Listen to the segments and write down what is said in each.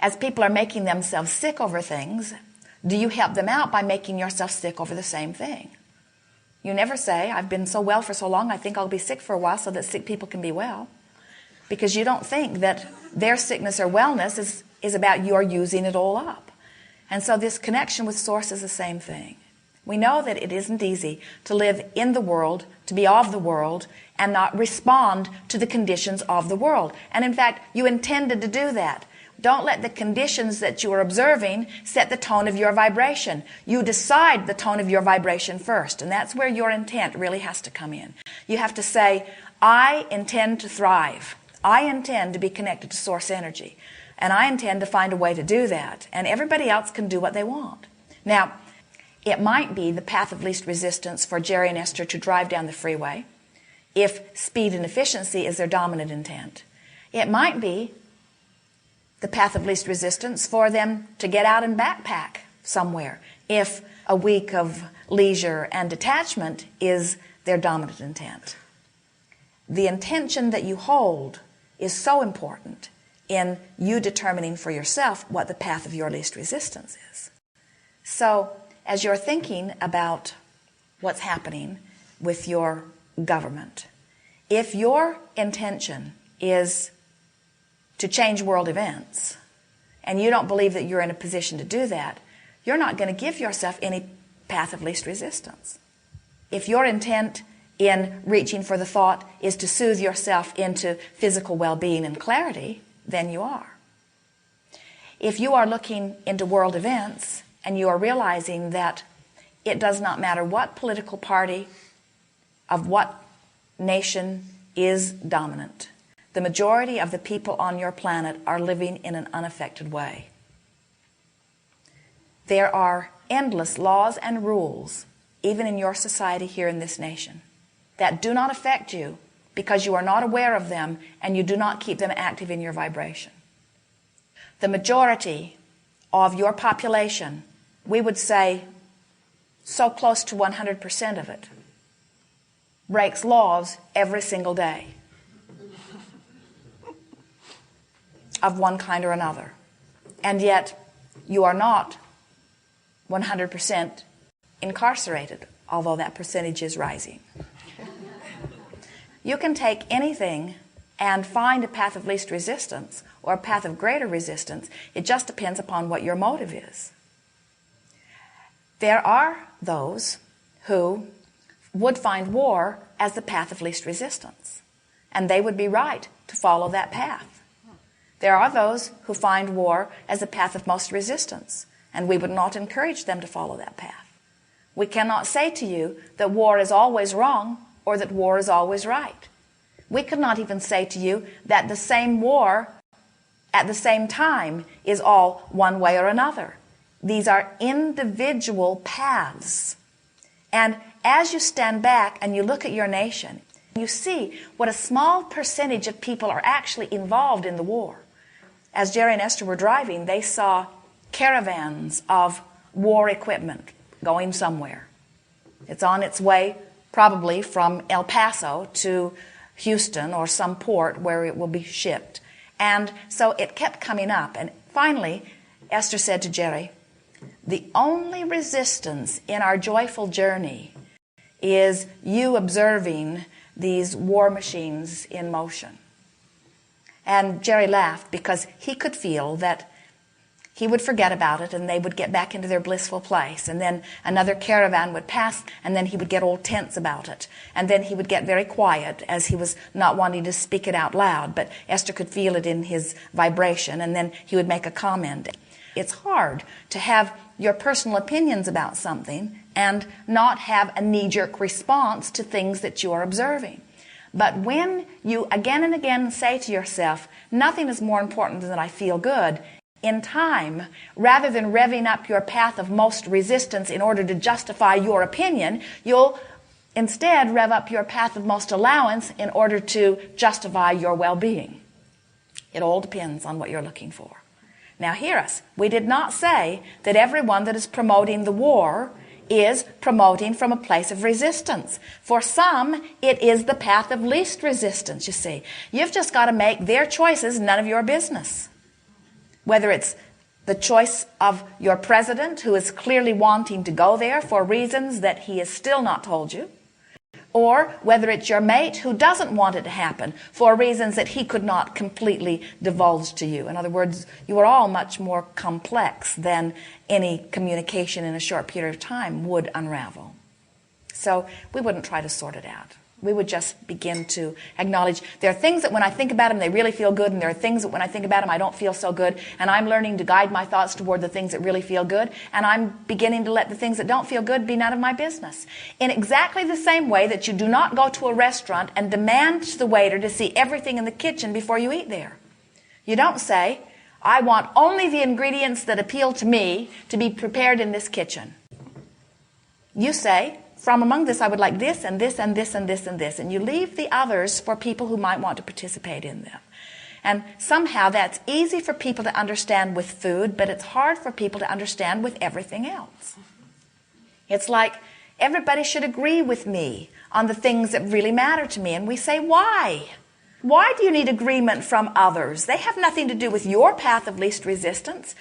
as people are making themselves sick over things, do you help them out by making yourself sick over the same thing? You never say, I've been so well for so long, I think I'll be sick for a while so that sick people can be well. Because you don't think that their sickness or wellness is about your using it all up. And so this connection with Source is the same thing. We know that it isn't easy to live in the world, to be of the world, and not respond to the conditions of the world. And in fact, you intended to do that. Don't let the conditions that you are observing set the tone of your vibration. You decide the tone of your vibration first, and that's where your intent really has to come in. You have to say, I intend to thrive. I intend to be connected to Source energy, and I intend to find a way to do that, and everybody else can do what they want. Now, it might be the path of least resistance for Jerry and Esther to drive down the freeway if speed and efficiency is their dominant intent. It might be the path of least resistance for them to get out and backpack somewhere if a week of leisure and detachment is their dominant intent. The intention that you hold is so important in you determining for yourself what the path of your least resistance is. So, as you're thinking about what's happening with your government, if your intention is to change world events, and you don't believe that you're in a position to do that, you're not going to give yourself any path of least resistance. If your intent in reaching for the thought is to soothe yourself into physical well-being and clarity, then you are. If you are looking into world events and you are realizing that it does not matter what political party of what nation is dominant, the majority of the people on your planet are living in an unaffected way. There are endless laws and rules, even in your society here in this nation, that do not affect you because you are not aware of them and you do not keep them active in your vibration. The majority of your population, we would say so close to 100% of it, breaks laws every single day of one kind or another. And yet you are not 100% incarcerated, although that percentage is rising. You can take anything and find a path of least resistance or a path of greater resistance. It just depends upon what your motive is. There are those who would find war as the path of least resistance, and they would be right to follow that path. There are those who find war as a path of most resistance, and we would not encourage them to follow that path. We cannot say to you that war is always wrong or that war is always right. We could not even say to you that the same war at the same time is all one way or another. These are individual paths. And as you stand back and you look at your nation, you see what a small percentage of people are actually involved in the war. As Jerry and Esther were driving, they saw caravans of war equipment going somewhere. It's on its way probably from El Paso to Houston or some port where it will be shipped. And so it kept coming up. And finally, Esther said to Jerry, the only resistance in our joyful journey is you observing these war machines in motion. And Jerry laughed because he could feel that he would forget about it and they would get back into their blissful place. And then another caravan would pass and then he would get all tense about it. And then he would get very quiet as he was not wanting to speak it out loud. But Esther could feel it in his vibration and then he would make a comment. It's hard to have your personal opinions about something and not have a knee-jerk response to things that you are observing. But when you again and again say to yourself, nothing is more important than that I feel good, in time, rather than revving up your path of most resistance in order to justify your opinion, you'll instead rev up your path of most allowance in order to justify your well-being. It all depends on what you're looking for. Now hear us. We did not say that everyone that is promoting the war is promoting from a place of resistance. For some, it is the path of least resistance, you see. You've just got to make their choices none of your business. whether it's the choice of your president, who is clearly wanting to go there for reasons that he has still not told you, or whether it's your mate who doesn't want it to happen for reasons that he could not completely divulge to you. In other words, you are all much more complex than any communication in a short period of time would unravel. So we wouldn't try to sort it out. We would just begin to acknowledge there are things that when I think about them, they really feel good, and there are things that when I think about them, I don't feel so good, and I'm learning to guide my thoughts toward the things that really feel good, and I'm beginning to let the things that don't feel good be none of my business. In exactly the same way that you do not go to a restaurant and demand the waiter to see everything in the kitchen before you eat there. You don't say, I want only the ingredients that appeal to me to be prepared in this kitchen. You say, from among this, I would like this and this and this and this and this. And you leave the others for people who might want to participate in them. And somehow that's easy for people to understand with food, but it's hard for people to understand with everything else. It's like everybody should agree with me on the things that really matter to me. And we say, why? Why do you need agreement from others? They have nothing to do with your path of least resistance.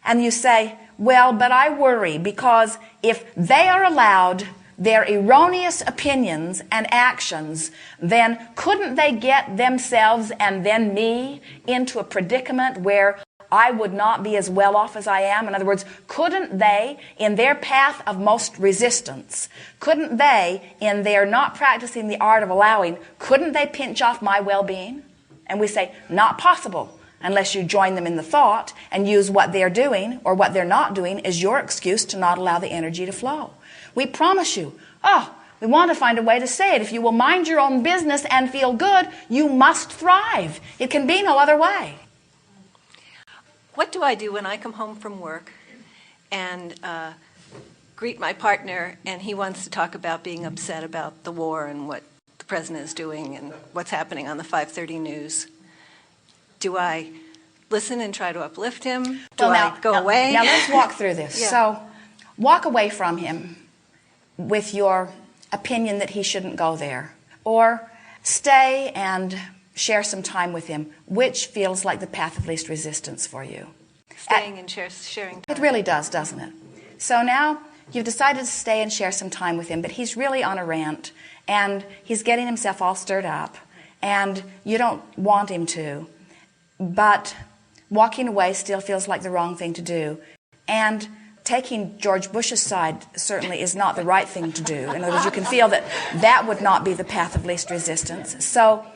And you say, well, but I worry because if they are allowed their erroneous opinions and actions, then couldn't they get themselves and then me into a predicament where I would not be as well off as I am? In other words, couldn't they, in their path of most resistance, couldn't they, in their not practicing the art of allowing, couldn't they pinch off my well-being? And we say, not possible, unless you join them in the thought and use what they're doing or what they're not doing as your excuse to not allow the energy to flow. We promise you, we want to find a way to say it. If you will mind your own business and feel good, you must thrive. It can be no other way. What do I do when I come home from work and greet my partner and he wants to talk about being upset about the war and what the president is doing and what's happening on the 5:30 news? Do I listen and try to uplift him? Do I go away? Now let's walk through this. Yeah. So walk away from him with your opinion that he shouldn't go there. Or stay and share some time with him, which feels like the path of least resistance for you. Staying and sharing time. It really does, doesn't it? So now you've decided to stay and share some time with him, but he's really on a rant, and he's getting himself all stirred up, and you don't want him to, but walking away still feels like the wrong thing to do. And taking George Bush's side certainly is not the right thing to do. In other words, you can feel that that would not be the path of least resistance. So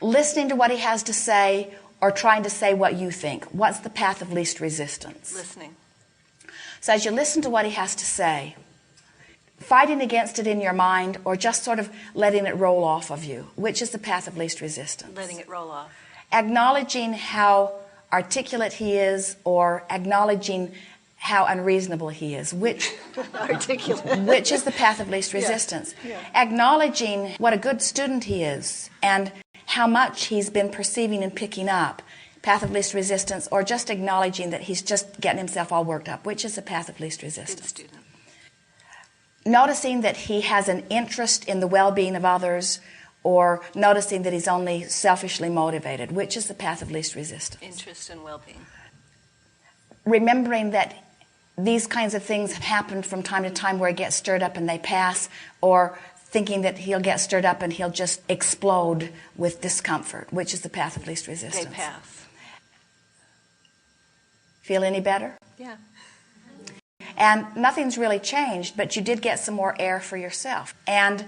listening to what he has to say or trying to say what you think, what's the path of least resistance? Listening. So as you listen to what he has to say, fighting against it in your mind or just sort of letting it roll off of you, which is the path of least resistance? Letting it roll off. Acknowledging how articulate he is or acknowledging how unreasonable he is, which is the path of least resistance. Yeah. Acknowledging what a good student he is and how much he's been perceiving and picking up, path of least resistance, or just acknowledging that he's just getting himself all worked up, which is the path of least resistance. Good student. Noticing that he has an interest in the well-being of others, or noticing that he's only selfishly motivated, which is the path of least resistance. Interest in well-being. Remembering that these kinds of things have happened from time to time where he gets stirred up and they pass, or thinking that he'll get stirred up and he'll just explode with discomfort, which is the path of least resistance. They pass. Feel any better? Yeah. And nothing's really changed, but you did get some more air for yourself. And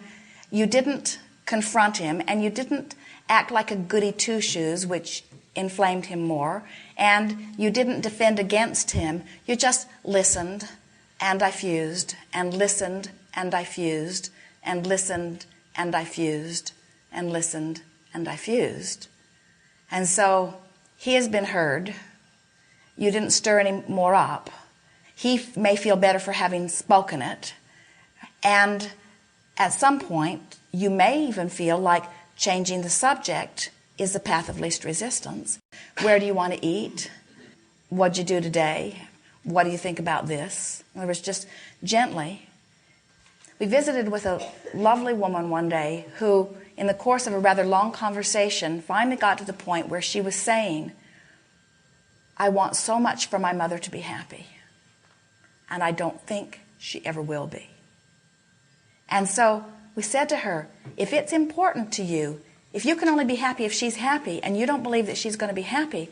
you didn't confront him, and you didn't act like a goody two-shoes, which inflamed him more, and you didn't defend against him. You just listened, and I fused, and listened, and I fused, and listened, and I fused, and listened, and I fused. And so he has been heard. You didn't stir any more up. He may feel better for having spoken it. And at some point, you may even feel like changing the subject is the path of least resistance. Where do you want to eat? What'd you do today? What do you think about this? In other words, just gently. We visited with a lovely woman one day who, in the course of a rather long conversation, finally got to the point where she was saying, I want so much for my mother to be happy. And I don't think she ever will be. And so we said to her, if it's important to you, if you can only be happy if she's happy, and you don't believe that she's going to be happy,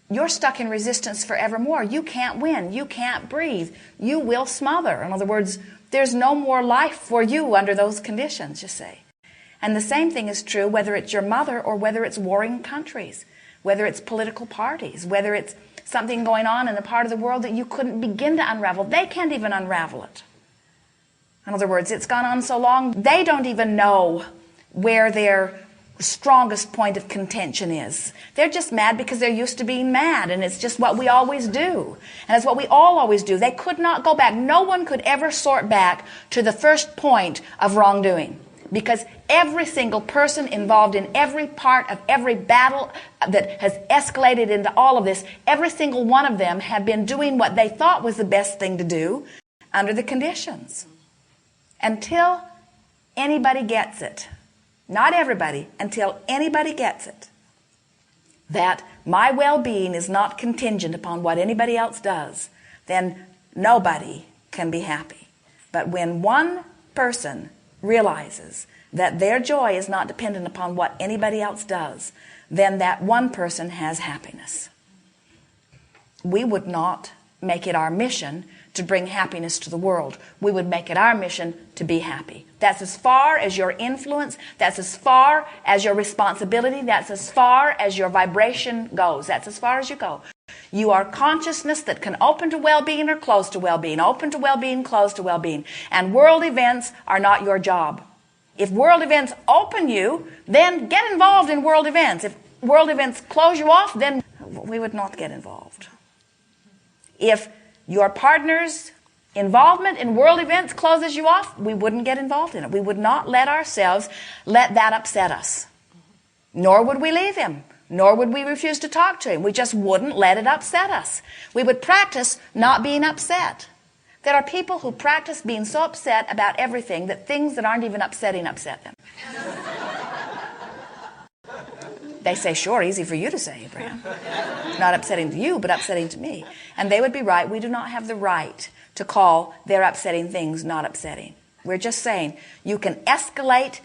you're stuck in resistance forevermore. You can't win. You can't breathe. You will smother. In other words, there's no more life for you under those conditions, you see. And the same thing is true whether it's your mother or whether it's warring countries, whether it's political parties, whether it's something going on in a part of the world that you couldn't begin to unravel. They can't even unravel it. In other words, it's gone on so long, they don't even know where their strongest point of contention is. They're just mad because they're used to being mad, and it's just what we always do. And it's what we all always do. They could not go back. No one could ever sort back to the first point of wrongdoing, because every single person involved in every part of every battle that has escalated into all of this, every single one of them have been doing what they thought was the best thing to do under the conditions. Until anybody gets it, not everybody, until anybody gets it, that my well-being is not contingent upon what anybody else does, then nobody can be happy. But when one person realizes that their joy is not dependent upon what anybody else does, then that one person has happiness. We would not make it our mission to bring happiness to the world. We would make it our mission to be happy. That's as far as your influence, that's as far as your responsibility, that's as far as your vibration goes. That's as far as you go. You are consciousness that can open to well-being or close to well-being, open to well-being, close to well-being. And world events are not your job. If world events open you, then get involved in world events. If world events close you off, then we would not get involved. If your partner's involvement in world events closes you off, we wouldn't get involved in it. We would not let ourselves let that upset us. Nor would we leave him. Nor would we refuse to talk to him. We just wouldn't let it upset us. We would practice not being upset. There are people who practice being so upset about everything that things that aren't even upsetting upset them. They say, sure, easy for you to say, Abraham. Not upsetting to you, but upsetting to me. And they would be right. We do not have the right to call their upsetting things not upsetting. We're just saying you can escalate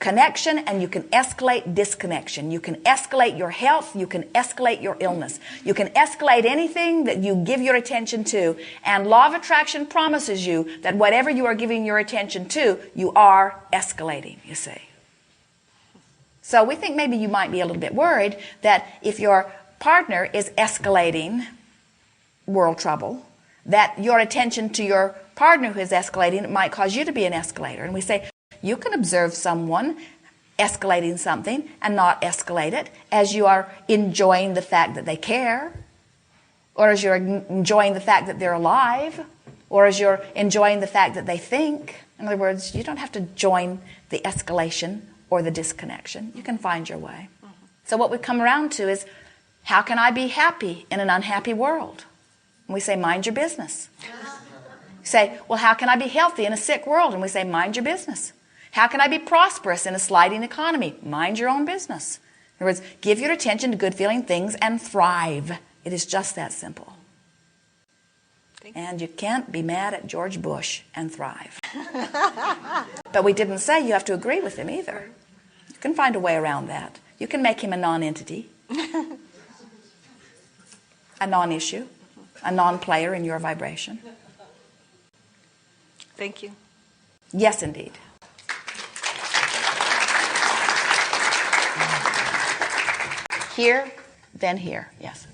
connection and you can escalate disconnection. You can escalate your health. You can escalate your illness. You can escalate anything that you give your attention to. And law of attraction promises you that whatever you are giving your attention to, you are escalating, you see. So we think maybe you might be a little bit worried that if your partner is escalating world trouble, that your attention to your partner who is escalating might cause you to be an escalator. And we say, you can observe someone escalating something and not escalate it as you are enjoying the fact that they care, or as you're enjoying the fact that they're alive, or as you're enjoying the fact that they think. In other words, you don't have to join the escalation or the disconnection. You can find your way. So what we come around to is, how can I be happy in an unhappy world? And we say, mind your business. You say, well, how can I be healthy in a sick world? And we say, mind your business. How can I be prosperous in a sliding economy? Mind your own business. In other words, give your attention to good-feeling things and thrive. It is just that simple. And you can't be mad at George Bush and thrive. But we didn't say you have to agree with him either. You can find a way around that. You can make him a non-entity, a non-issue, a non-player in your vibration. Thank you. Yes, indeed. Here, then here. Yes.